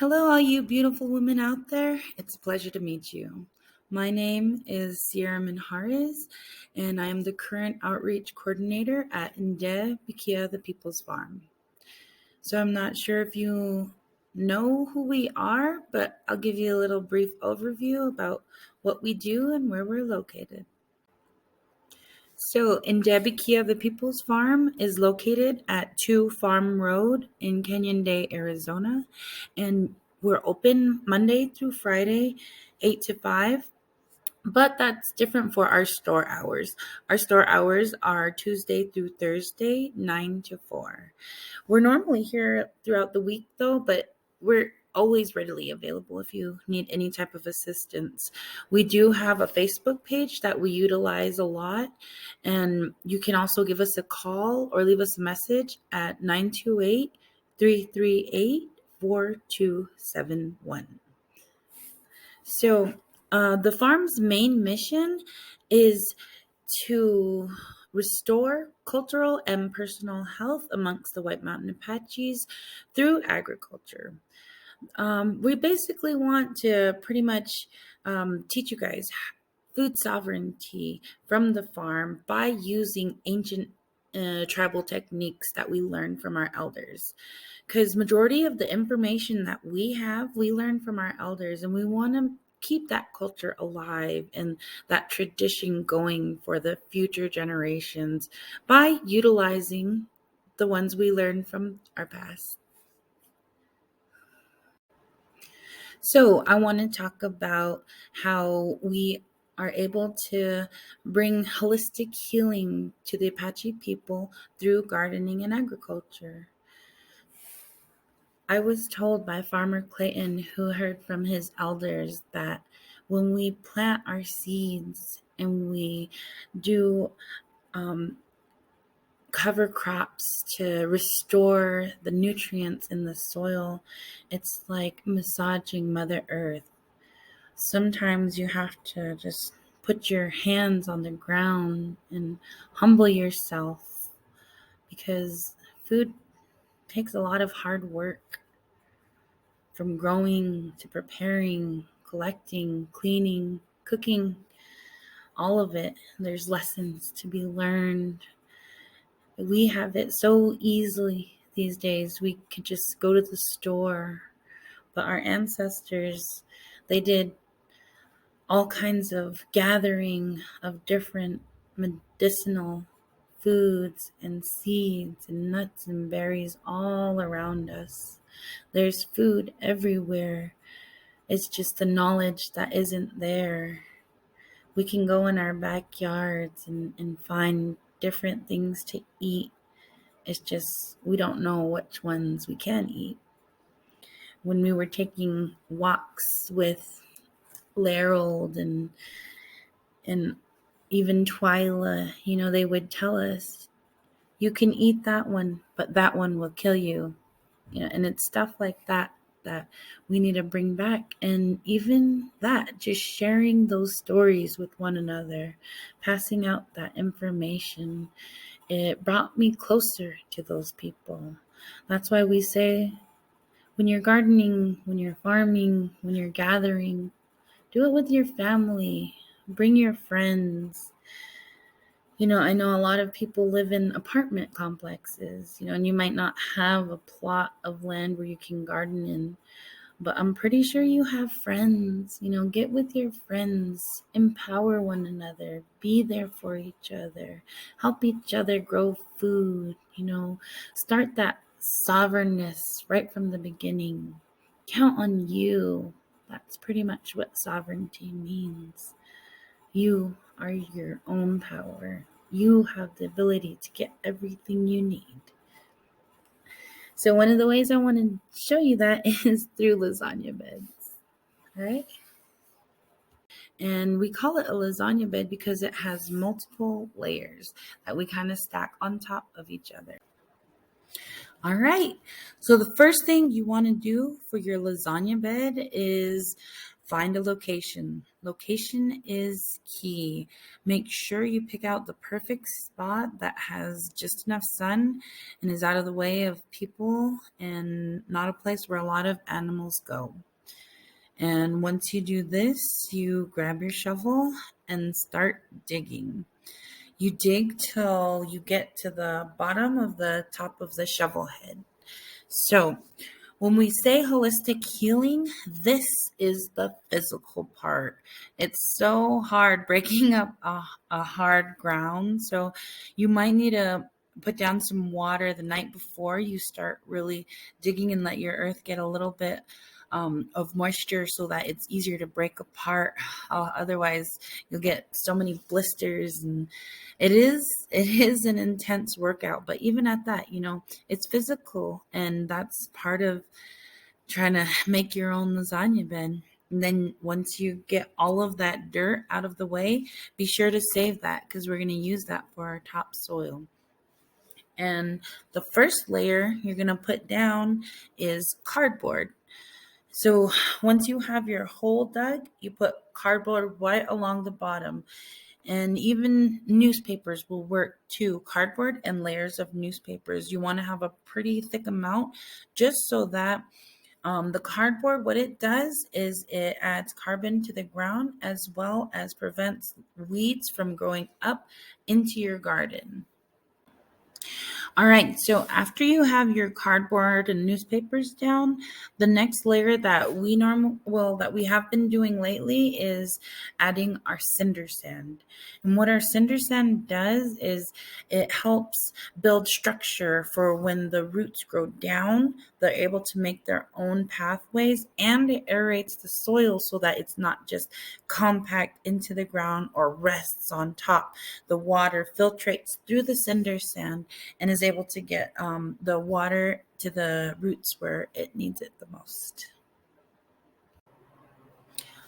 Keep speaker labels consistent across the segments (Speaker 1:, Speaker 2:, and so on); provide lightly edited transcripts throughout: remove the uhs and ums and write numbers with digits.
Speaker 1: Hello, all you beautiful women out there. It's a pleasure to meet you. My name is Sierra Minhares, and I am the current outreach coordinator at Ndee, Bikiyaa, the People's Farm. So I'm not sure if you know who we are, but I'll give you a little brief overview about what we do and where we're located. So Ndee, Bikiyaa, the People's Farm is located at 2 Farm Road in Canyon Day, Arizona, and we're open Monday through Friday, 8 to 5. But that's different for our store hours. Our store hours are Tuesday through Thursday, 9 to 4. We're normally here throughout the week, though, but we're always readily available if you need any type of assistance. We do have a Facebook page that we utilize a lot, and you can also give us a call or leave us a message at 928-338-4271. So, the farm's main mission is to restore cultural and personal health amongst the White Mountain Apaches through agriculture. We basically want to pretty much teach you guys food sovereignty from the farm by using ancient tribal techniques that we learned from our elders, because majority of the information that we have we learned from our elders, and we want to keep that culture alive and that tradition going for the future generations by utilizing the ones we learned from our past. So I want to talk about how we are able to bring holistic healing to the Apache people through gardening and agriculture. I was told by Farmer Clayton, who heard from his elders, that when we plant our seeds and we do cover crops to restore the nutrients in the soil, it's like massaging Mother Earth. Sometimes you have to just put your hands on the ground and humble yourself, because food takes a lot of hard work, from growing to preparing, collecting, cleaning, cooking, all of it. There's lessons to be learned. We have it so easily these days. We could just go to the store, but our ancestors, they did all kinds of gathering of different medicinal foods and seeds and nuts and berries all around us. There's food everywhere. It's just the knowledge that isn't there. We can go in our backyards and find different things to eat. It's just we don't know which ones we can eat. When we were taking walks with Larold and even Twyla, they would tell us, you can eat that one, but that one will kill you. And it's stuff like that we need to bring back. And even that, just sharing those stories with one another, passing out that information, it brought me closer to those people. That's why we say, when you're gardening, when you're farming, when you're gathering, do it with your family. Bring your friends. I know a lot of people live in apartment complexes, and you might not have a plot of land where you can garden in, but I'm pretty sure you have friends. Get with your friends, empower one another, be there for each other, help each other grow food, start that sovereignness right from the beginning. Count on you. That's pretty much what sovereignty means. You are your own power. You have the ability to get everything you need. So one of the ways I want to show you that is through Lasagna Beds. All right. And we call it a lasagna bed because it has multiple layers that we kind of stack on top of each other. All right. So the first thing you want to do for your lasagna bed is find a location. Location is key. Make sure you pick out the perfect spot that has just enough sun and is out of the way of people and not a place where a lot of animals go. And once you do this, you grab your shovel and start digging. You dig till you get to the bottom of the top of the shovel head. So, when we say holistic healing, this is the physical part. It's so hard breaking up a hard ground. So, you might need to put down some water the night before you start really digging and let your earth get a little bit of moisture so that it's easier to break apart. Otherwise, you'll get so many blisters, and it is an intense workout. But even at that, it's physical, and that's part of trying to make your own lasagna bed. And then once you get all of that dirt out of the way, be sure to save that because we're going to use that for our topsoil. And the first layer you're going to put down is cardboard. So once you have your hole dug, you put cardboard right along the bottom. And even newspapers will work too. Cardboard and layers of newspapers. You want to have a pretty thick amount just so that the cardboard, what it does is it adds carbon to the ground as well as prevents weeds from growing up into your garden. All right, so after you have your cardboard and newspapers down, the next layer that we have been doing lately is adding our cinder sand. And what our cinder sand does is it helps build structure for when the roots grow down, they're able to make their own pathways, and it aerates the soil so that it's not just compact into the ground or rests on top. The water filtrates through the cinder sand and is able to get the water to the roots where it needs it the most.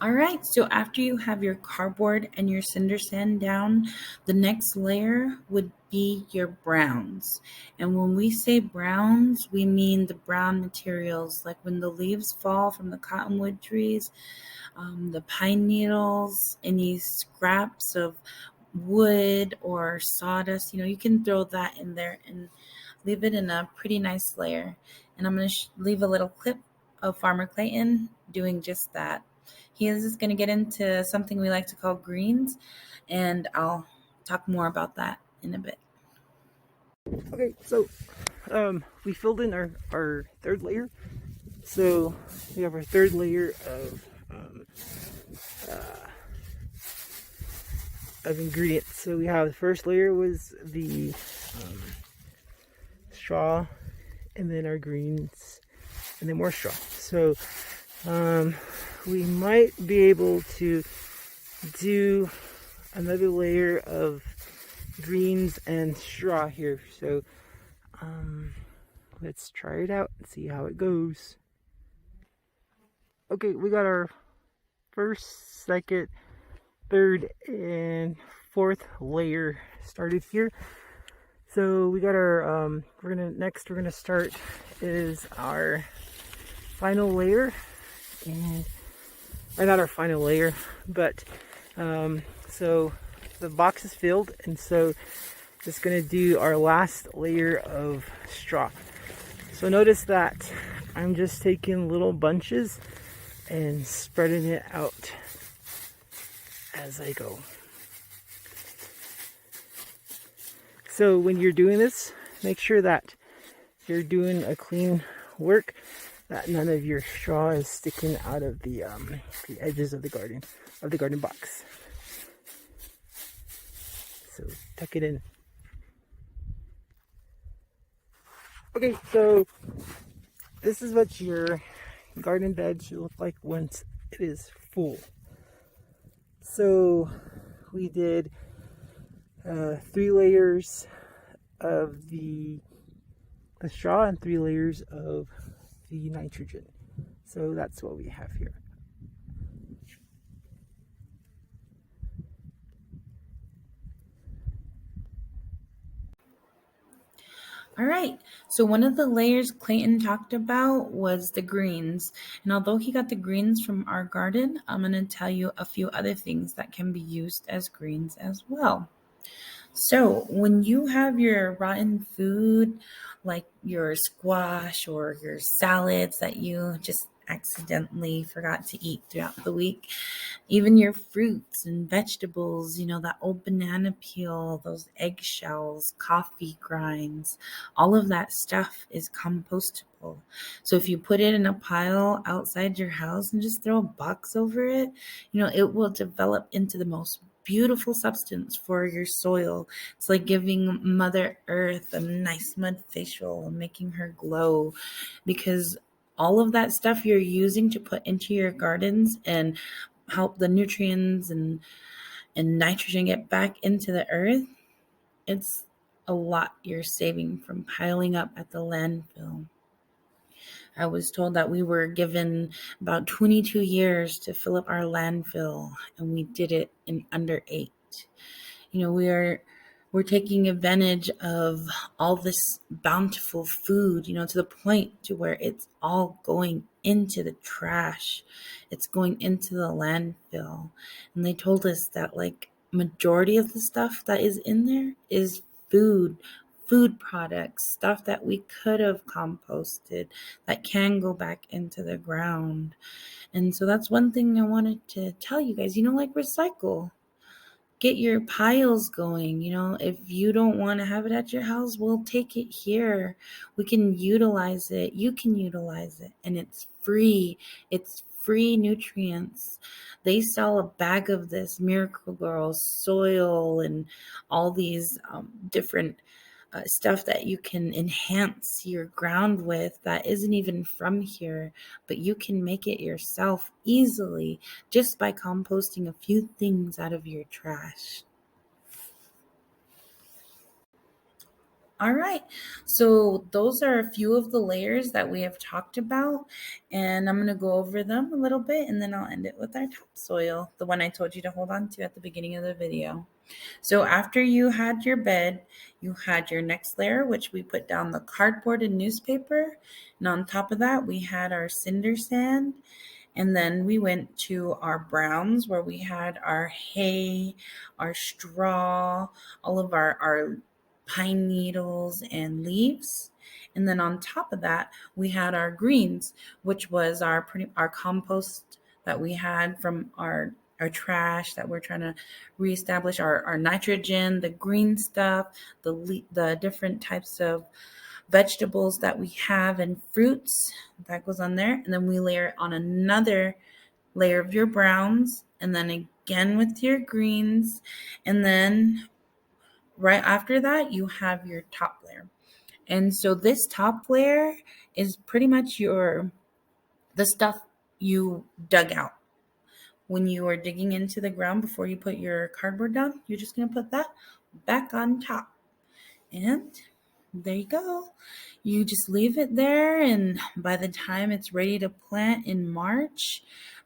Speaker 1: All right, so after you have your cardboard and your cinder sand down, the next layer would be your browns. And when we say browns, we mean the brown materials, like when the leaves fall from the cottonwood trees, the pine needles, any scraps of wood or sawdust, you can throw that in there and leave it in a pretty nice layer. And I'm going to leave a little clip of Farmer Clayton doing just that. He is just going to get into something we like to call greens, and I'll talk more about that in a bit.
Speaker 2: Okay, so we filled in our third layer. So we have our third layer of ingredients. So we have the first layer was the straw, and then our greens, and then more straw. So we might be able to do another layer of greens and straw here. So let's try it out and see how it goes. Okay, we got our first, second, third, and fourth layer started here. So we got our we're gonna start is our final layer, or not our final layer, but so the box is filled, and so just gonna do our last layer of straw. So notice that I'm just taking little bunches and spreading it out as I go. So when you're doing this, make sure that you're doing a clean work, that none of your straw is sticking out of the edges of the garden box. So tuck it in. Okay, so this is what your garden bed should look like once it is full. So we did 3 layers of the straw and 3 layers of the nitrogen. So that's what we have here.
Speaker 1: All right. So one of the layers Clayton talked about was the greens. And although he got the greens from our garden, I'm going to tell you a few other things that can be used as greens as well. So, when you have your rotten food, like your squash or your salads that you just accidentally forgot to eat throughout the week, even your fruits and vegetables, that old banana peel, those eggshells, coffee grinds, all of that stuff is compostable. So if you put it in a pile outside your house and just throw a box over it, it will develop into the most beautiful substance for your soil. It's like giving Mother Earth a nice mud facial and making her glow, because all of that stuff you're using to put into your gardens and help the nutrients and nitrogen get back into the earth, it's a lot you're saving from piling up at the landfill. I was told that we were given about 22 years to fill up our landfill, and we did it in under 8. We're taking advantage of all this bountiful food, to the point to where it's all going into the trash. It's going into the landfill. And they told us that like majority of the stuff that is in there is food products, stuff that we could have composted that can go back into the ground. And so that's one thing I wanted to tell you guys, like recycle. Get your piles going. If you don't want to have it at your house, we'll take it here. We can utilize it. You can utilize it. And it's free. It's free nutrients. They sell a bag of this Miracle Girl soil and all these different stuff that you can enhance your ground with that isn't even from here, but you can make it yourself easily just by composting a few things out of your trash. All right. So those are a few of the layers that we have talked about, and I'm going to go over them a little bit and then I'll end it with our topsoil, the one I told you to hold on to at the beginning of the video. So after you had your bed, you had your next layer, which we put down the cardboard and newspaper. And on top of that, we had our cinder sand. And then we went to our browns where we had our hay, our straw, all of our pine needles and leaves. And then on top of that, we had our greens, which was our compost that we had from our trash that we're trying to reestablish our nitrogen, the green stuff, the different types of vegetables that we have and fruits that goes on there. And then we layer on another layer of your browns, and then again with your greens. And then right after that, you have your top layer. And so this top layer is pretty much the stuff you dug out when you are digging into the ground before you put your cardboard down. You're just going to put that back on top. And there you go. You just leave it there, and by the time it's ready to plant in March,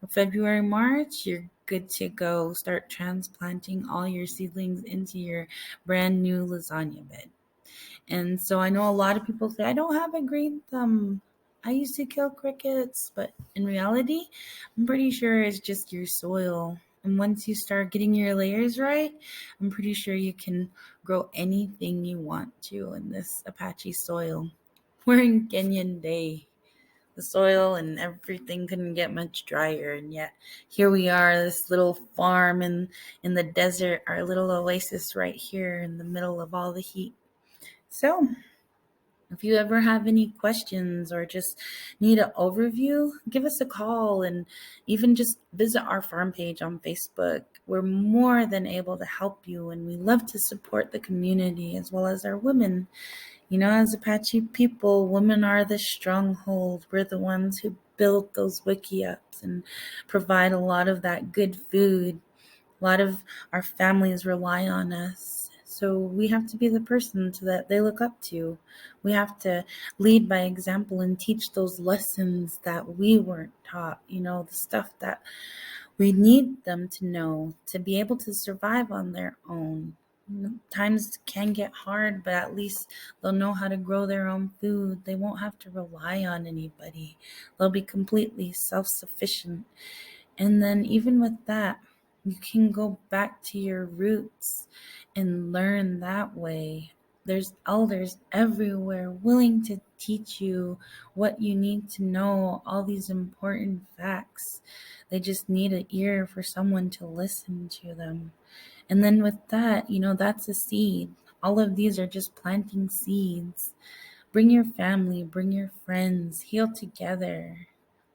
Speaker 1: February, March, you're good to go. Start transplanting all your seedlings into your brand new lasagna bed. And so I know a lot of people say, I don't have a green thumb. I used to kill crickets, but in reality, I'm pretty sure it's just your soil. And once you start getting your layers right, I'm pretty sure you can grow anything you want to in this Apache soil. We're in Ndee. The soil and everything couldn't get much drier, and yet here we are, this little farm in the desert, our little oasis right here in the middle of all the heat. So, if you ever have any questions or just need an overview, give us a call and even just visit our farm page on Facebook. We're more than able to help you, and we love to support the community as well as our women. As Apache people, women are the stronghold. We're the ones who build those Wikiyups and provide a lot of that good food. A lot of our families rely on us. So we have to be the person so that they look up to. We have to lead by example and teach those lessons that we weren't taught, the stuff that we need them to know to be able to survive on their own. Times can get hard, but at least they'll know how to grow their own food. They won't have to rely on anybody. They'll be completely self sufficient. And then, even with that, you can go back to your roots and learn that way. There's elders everywhere willing to teach you what you need to know, all these important facts. They just need an ear for someone to listen to them. And then with that, that's a seed. All of these are just planting seeds. Bring your family, bring your friends, heal together.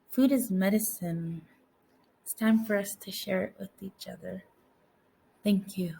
Speaker 1: Food is medicine. It's time for us to share it with each other. Thank you.